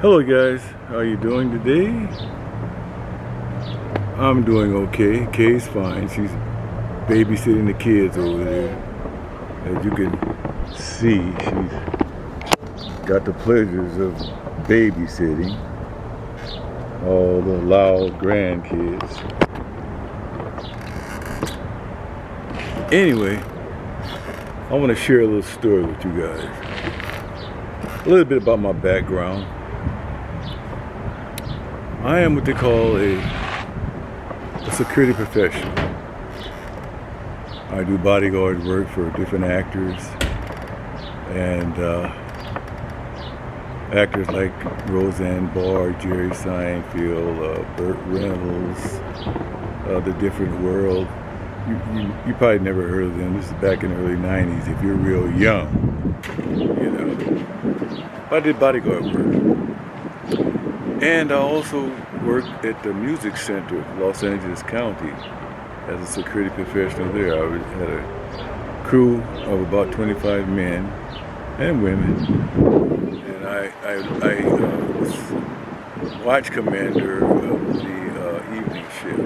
Hello guys, how are you doing today? I'm doing okay. Kay's fine. She's babysitting the kids over there. As you can see, she's got the pleasures of babysitting all the loud grandkids. Anyway, I want to share a little story with you guys. A little bit about my background. I am what they call a security professional. I do bodyguard work for different actors, and actors like Roseanne Barr, Jerry Seinfeld, Burt Reynolds, The Different World. You probably never heard of them. This is back in the early 90s. If you're real young, you know. I did bodyguard work. And I also worked at the Music Center of Los Angeles County as a security professional there. I had a crew of about 25 men and women, and I was watch commander of the evening shift.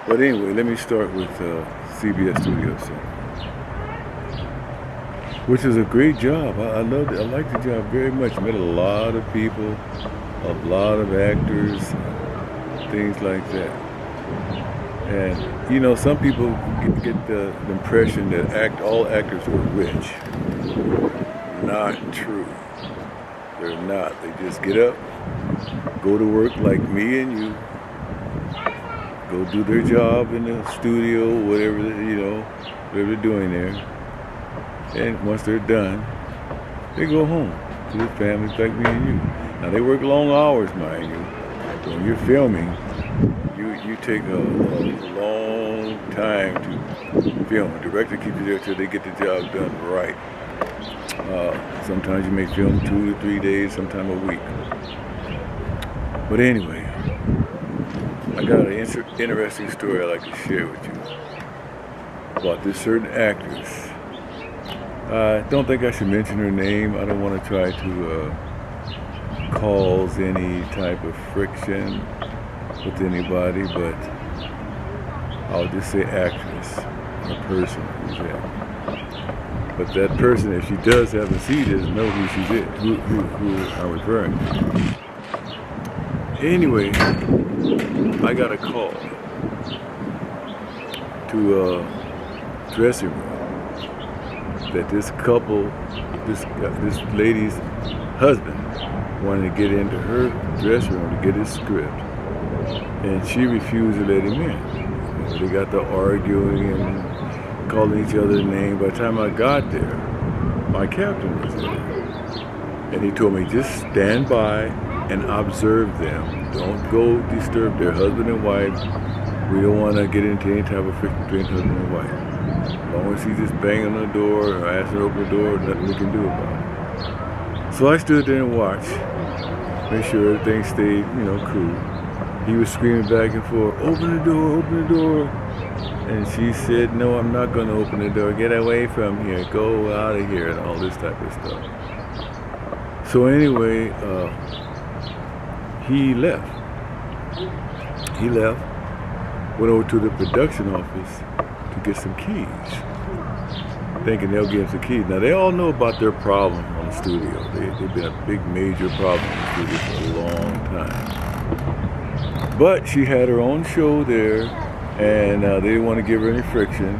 But anyway, let me start with CBS Studio Center, which is a great job. I loved it. I liked the job very much. Met a lot of people, a lot of actors, things like that. And you know, some people get the impression that all actors are rich. Not true. They're not. They just get up, go to work like me and you, go do their job in the studio, whatever whatever they're doing there. And once they're done, they go home to their families like me and you. Now they work long hours, mind you. When you're filming, you take a long time to film. The director keeps you there till they get the job done right. Sometimes you may film 2 to 3 days, sometimes a week. But anyway, I got an interesting story I'd like to share with you about this certain actress. I don't think I should mention her name. I don't want to try to cause any type of friction with anybody, but I'll just say actress, a person who's there. But that person, if she does happen to see this, know who she's is, who I'm referring to. Anyway, I got a call to a dressing room that this couple, this lady's husband wanted to get into her dressing room to get his script, and she refused to let him in. They got to arguing and calling each other names. By the time I got there, my captain was there, and he told me, just stand by and observe them. Don't go disturb their husband and wife. We don't want to get into any type of friction between husband and wife. As long as he's just banging on the door or asking to open the door, nothing we can do about it. So I stood there and watched, make sure everything stayed, cool. He was screaming back and forth, open the door, open the door. And she said, no, I'm not going to open the door. Get away from here. Go out of here, and all this type of stuff. So anyway, he left. He left, went over to the production office to get some keys, thinking they'll give him some keys. Now, they all know about their problem on the studio. They've been a big, major problem on the studio for a long time. But she had her own show there, and they didn't want to give her any friction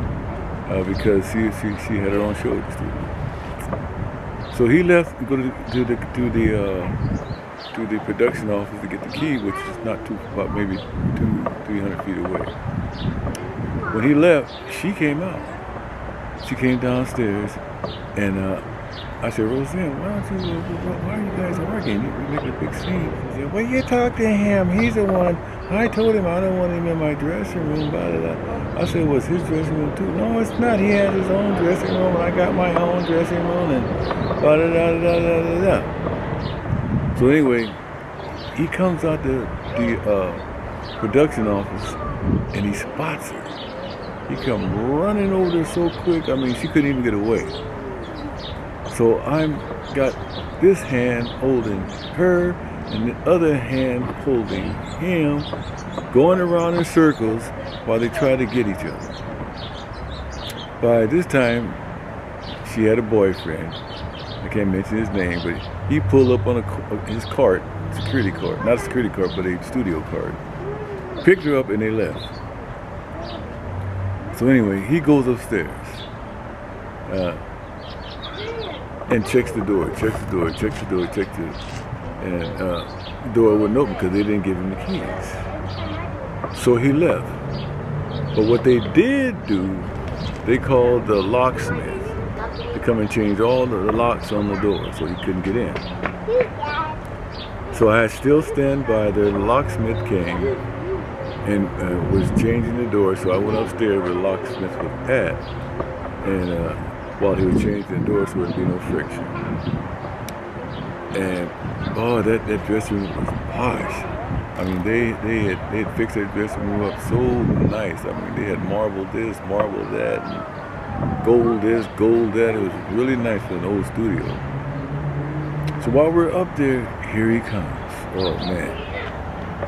because she had her own show at the studio. So he left to go to the production office to get the key, which is not too, about maybe 200-300 feet away. When he left, she came out. She came downstairs, and I said, Roseanne, why are you guys arguing? You're making a big scene. She said, well, you talk to him. He's the one. I told him I don't want him in my dressing room. Blah, blah, blah. I said, well, it's his dressing room too. No, it's not. He has his own dressing room. I got my own dressing room, and blah, blah, blah, blah, blah, blah. So anyway, he comes out the production office, and he spots her. He come running over there so quick, I mean, she couldn't even get away. So I'm got this hand holding her and the other hand holding him, going around in circles while they try to get each other. By this time, she had a boyfriend. I can't mention his name, but he pulled up on his cart, security cart, not a security cart, but a studio cart. Picked her up and they left. So anyway, he goes upstairs and checks the door, and the door wouldn't open because they didn't give him the keys. So he left. But what they did do, they called the locksmith to come and change all the locks on the door so he couldn't get in. So I still stand by there. The locksmith came and was changing the door. So I went upstairs where the locksmith was at, and while he was changing the door so there would be no friction. And oh, that dressing room was posh. I mean, they had fixed that dressing room up so nice. I mean, they had marble this, marble that, and gold this, gold that. It was really nice for an old studio. So while we're up there, here he comes. Oh man.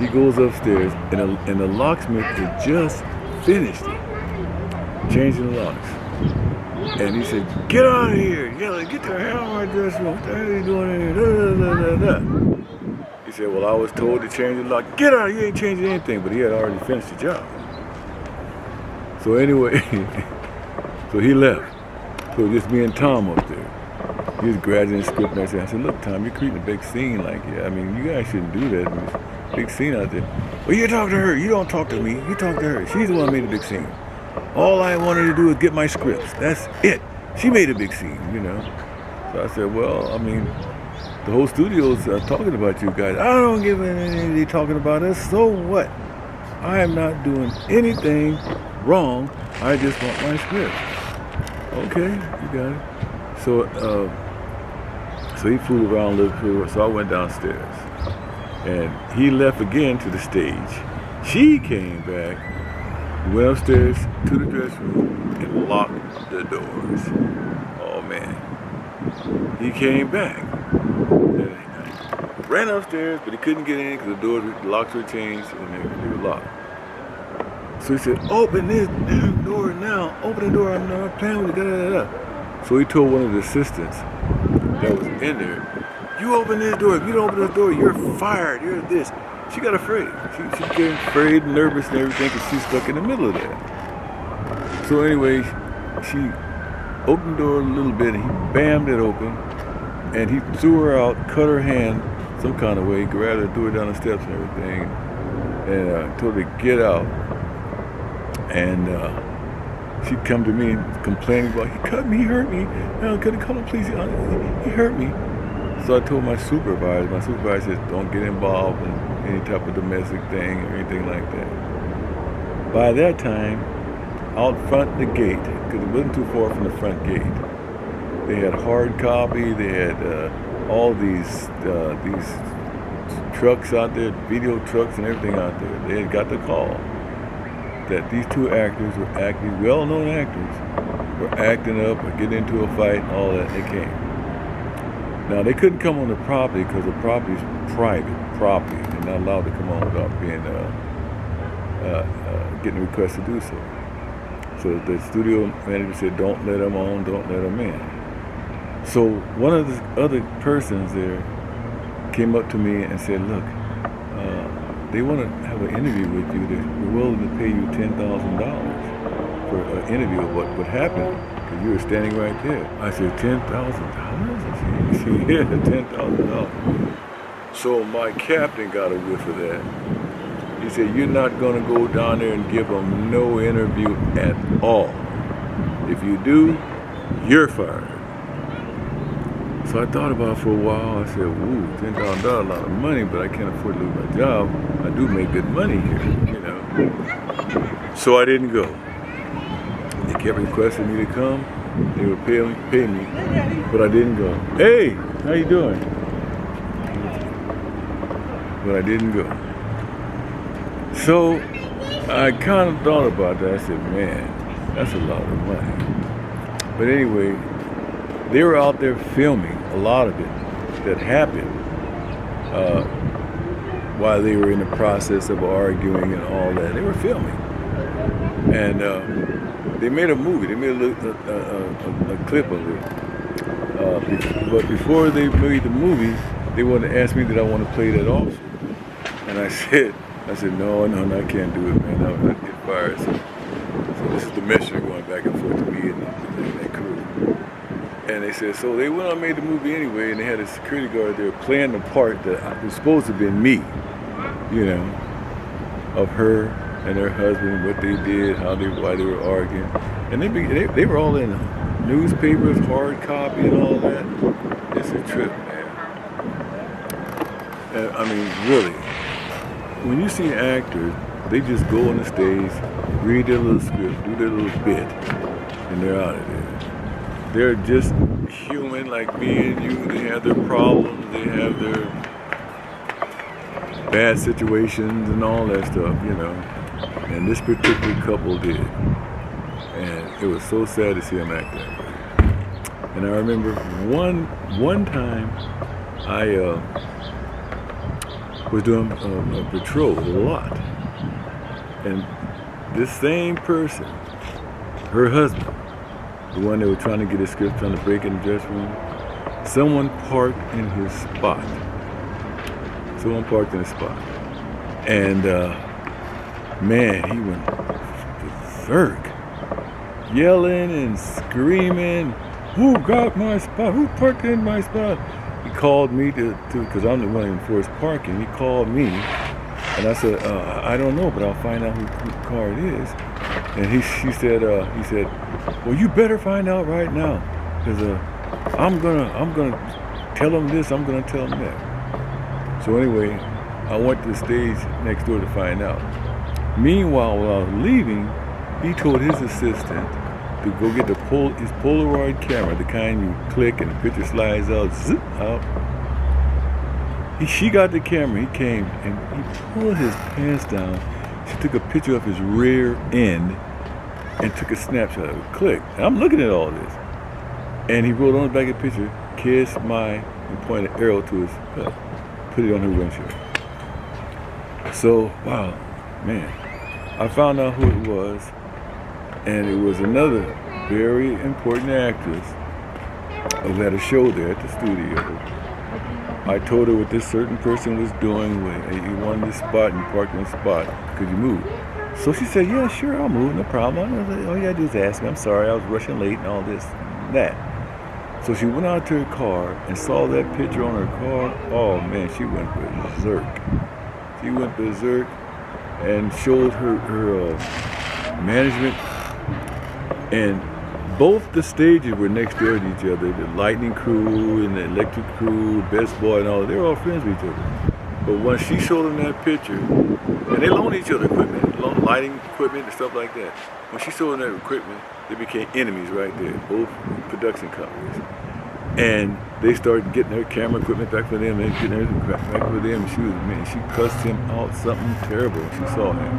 He goes upstairs and the locksmith had just finished it, changing the locks. And he said, "Get out of here! Yeah, get the hell out of my dressing room. What the hell are you doing in here?" He said, "Well, I was told to change the lock." "Get out! You ain't changing anything." But he had already finished the job. So anyway, so he left. So just me and Tom up there. He was graduating script and I said, "Look, Tom, you're creating a big scene like that. I mean, you guys shouldn't do that. There's a big scene out there." "Well, you talk to her. You don't talk to me. You talk to her. She's the one who made a big scene. All I wanted to do is get my scripts. That's it. She made a big scene, you know." So I said, "Well, I mean, the whole studio's talking about you guys. I don't give anything they talking about us. So what? I am not doing anything wrong. I just want my script." "Okay, you got it." So he flew around a little bit. So I went downstairs, and he left again to the stage. She came back. Went upstairs to the dressing room and locked the doors. Oh man. He came back. Ran upstairs, but he couldn't get in because the locks were changed and they were locked. So he said, "Open this damn door now. Open the door. I'm not playing with it." So he told one of the assistants that was in there, "You open this door. If you don't open this door, you're fired. You're this." She got afraid. She became afraid, nervous, and everything because she's stuck in the middle of that. So anyway, she opened the door a little bit, and he bammed it open, and he threw her out, cut her hand some kind of way, grabbed her, threw her down the steps and everything, and told her to get out. And she'd come to me and complaining about, "He cut me, he hurt me. No, could he come, please? He hurt me." So I told my supervisor said, "Don't get involved in any type of domestic thing or anything like that." By that time, out front the gate, because it wasn't too far from the front gate, they had hard copy, they had all these trucks out there, video trucks and everything out there. They had got the call that these two actors were acting, well-known actors, were acting up or getting into a fight and all that. They came. Now, they couldn't come on the property because the property is private property. They're not allowed to come on without being getting a request to do so. So the studio manager said, "Don't let them on, don't let them in." So one of the other persons there came up to me and said, "Look, they want to have an interview with you. They're willing to pay you $10,000 for an interview of what happened. Because you were standing right there." I said, $10,000? She said, "Yeah, $10,000. So my captain got a whiff of that. He said, "You're not going to go down there and give them no interview at all. If you do, you're fired." So I thought about it for a while. I said, "Ooh, $10,000, a lot of money, but I can't afford to lose my job. I do make good money here, you know." So I didn't go. They kept requesting me to come. They would pay me, but I didn't go. "Hey, how you doing?" But I didn't go. So I kind of thought about that. I said, "Man, that's a lot of money." But anyway, They were out there filming a lot of it that happened uh, while they were in the process of arguing and all that. They were filming. And they made a movie. They made a clip of it. But before they made the movie, they wanted to ask me did I want to play that officer. And I said, no, I can't do it, man. I'll get fired. So this is the messenger going back and forth to me and that crew. And they said, so they went on and made the movie anyway, and they had a security guard there playing the part that was supposed to have been me, you know, of her and her husband, what they did, why they were arguing. And they were all in newspapers, hard copy and all that. It's a trip, man. And, I mean, really, when you see actors, they just go on the stage, read their little script, do their little bit, and they're out of there. They're just human like me and you. They have their problems, they have their bad situations and all that stuff, you know. And this particular couple did. And it was so sad to see them act that way. And I remember one time I was doing a patrol a lot. And this same person, her husband, the one that was trying to get his script, trying to break in the dressing room, someone parked in his spot. And man, he went berserk, yelling and screaming, who got my spot? Who parked in my spot? He called me because I'm the one who enforced parking. He called me, and I said, I don't know, but I'll find out whose car it is. And he said, well, you better find out right now, because I'm gonna tell him this, I'm gonna tell him that. So anyway, I went to the stage next door to find out. Meanwhile, while I was leaving, he told his assistant to go get his Polaroid camera, the kind you click and the picture slides out, zip out. She got the camera, he came and he pulled his pants down. She took a picture of his rear end and took a snapshot of it. Click. And I'm looking at all this. And he wrote on the back of the picture, kiss my, and pointed an arrow to his butt. Put it on her windshield. So, wow, man. I found out who it was, and it was another very important actress who had a show there at the studio. I told her what this certain person was doing when he wanted this spot and parked in the spot. Could you move? So she said, yeah, sure, I'll move, no problem. All you gotta do is ask me. I'm sorry, I was rushing late and all this and that. So she went out to her car and saw that picture on her car. Oh man, she went berserk. She went berserk and showed her management. And both the stages were next door to each other. The lighting crew and the electric crew, Best Boy and all, they were all friends with each other. But when she showed them that picture, and they loaned each other equipment, lighting equipment and stuff like that. When she showed them that equipment, they became enemies right there, both production companies. And they started getting their camera equipment back for them and getting everything back for them. And she cussed him out something terrible when she saw him.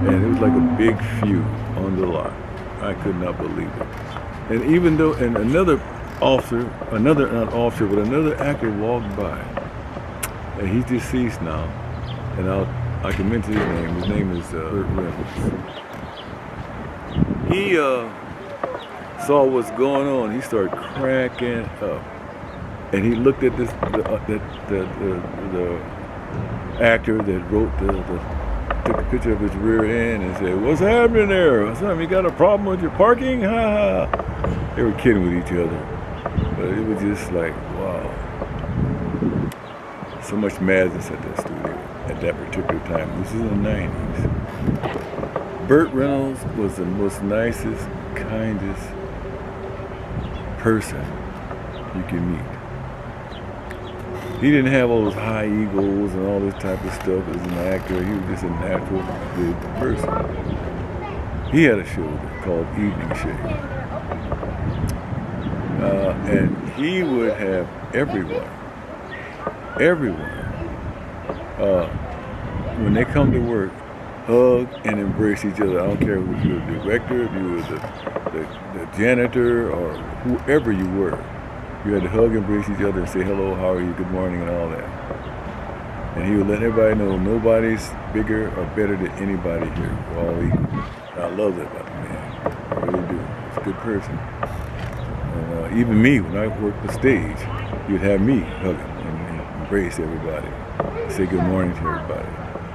And it was like a big feud on the lot. I could not believe it. And even though, and another actor walked by, and he's deceased now, and I can mention his name. His name is Burt Reynolds. He saw what's going on. He started cracking up, and he looked at the actor that took a picture of his rear end and said, "What's happening there? Son, you got a problem with your parking?" Ha ha. They were kidding with each other, but it was just like, wow. So much madness at that studio at that particular time. This is in the 90s. Burt Reynolds was the most nicest, kindest person you can meet. He didn't have all those high egos and all this type of stuff as an actor. He was just a natural, good person. He had a show called Evening Shade. And he would have everyone, when they come to work, hug and embrace each other. I don't care if you were the director, if you were the janitor, or whoever you were. You had to hug, embrace each other, and say hello, how are you, good morning, and all that. And he would let everybody know nobody's bigger or better than anybody here. We're all equal. I love that about the man. I really do. He's a good person. And even me, when I worked the stage, you'd have me hug and embrace everybody, say good morning to everybody.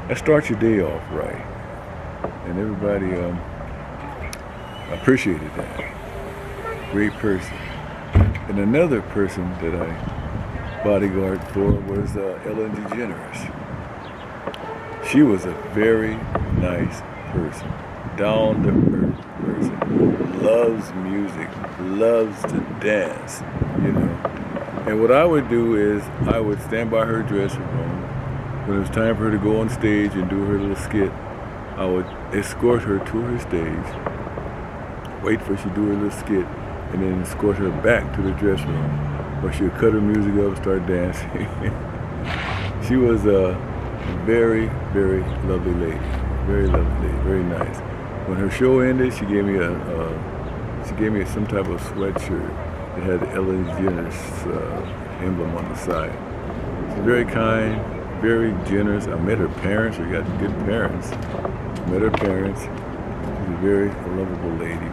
That starts your day off right. And everybody appreciated that. Great person. And another person that I bodyguard for was Ellen DeGeneres. She was a very nice person, down-to-earth person, loves music, loves to dance, you know. And what I would do is I would stand by her dressing room. When it was time for her to go on stage and do her little skit, I would escort her to her stage, wait for her to do her little skit, and then escort her back to the dressing room, where she would cut her music up and start dancing. She was a very, very lovely lady. Very lovely lady, very nice. When her show ended, she gave me some type of sweatshirt that had the Ellen DeGeneres emblem on the side. She's very kind, very generous. I met her parents. She got good parents. Met her parents. She's a very lovable lady.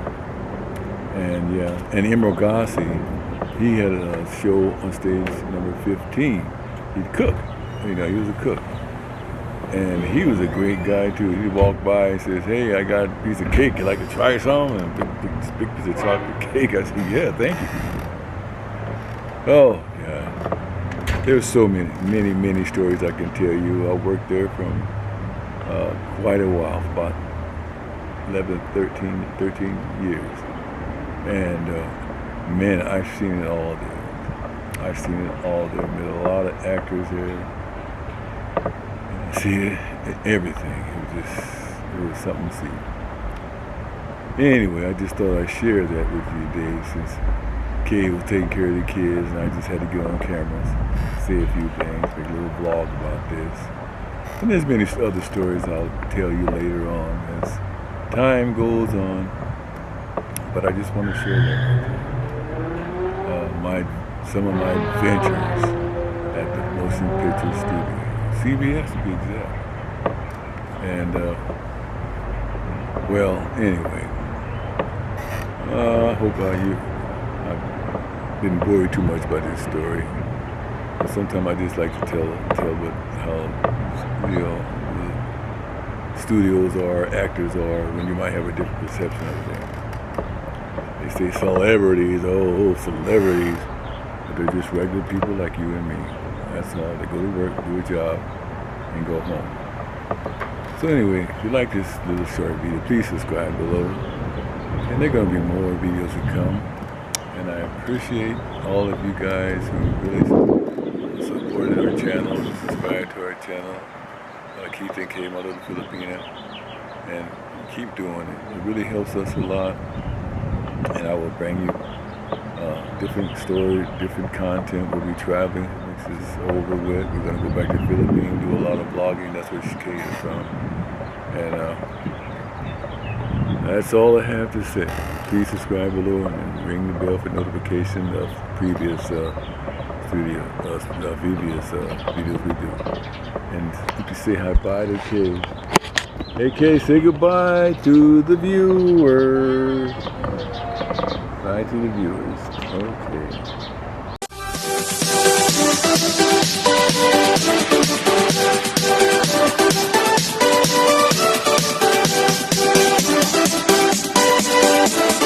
And yeah, and Emeril Gassi, he had a show on stage number 15. He'd cook. You know, he was a cook. And he was a great guy too. He'd walk by and says, "Hey, I got a piece of cake. You like to try some?" And big piece of chocolate cake. I said, "Yeah, thank you." Oh, God. There's so many stories I can tell you. I worked there from quite a while, about 11, 13 years. And man, I've seen it all there. I've seen it all there. Met a lot of actors there. See everything. It was something to see. Anyway, I just thought I'd share that with you today, since Kay was taking care of the kids, and I just had to get on cameras, say a few things, make a little vlog about this. And there's many other stories I'll tell you later on as time goes on. But I just want to share that with you. Some of my adventures at the Motion Picture Studio. CBS to be exact. And, well, anyway. I hope I didn't bore you too much about this story. But sometimes I just like to tell how, you know, the studios are, actors are, when you might have a different perception of them. They say celebrities, celebrities, but they're just regular people like you and me. That's all. They go to work, do a job, and go home. So anyway, if you like this little short video, please subscribe below. And there are going to be more videos to come. And I appreciate all of you guys who really supported our channel, subscribed to our channel. Keith and Kay, my little Filipina. And keep doing it. It really helps us a lot. And I will bring you different stories, different content. We'll be traveling. This is over with. We're going to go back to the Philippines, do a lot of vlogging. That's where Kay is from. And that's all I have to say. Please subscribe below and ring the bell for notification of previous videos we do. And you can say hi-bye to Kay. Hey Kay, say goodbye to the viewers. Bye to the viewers. Okay.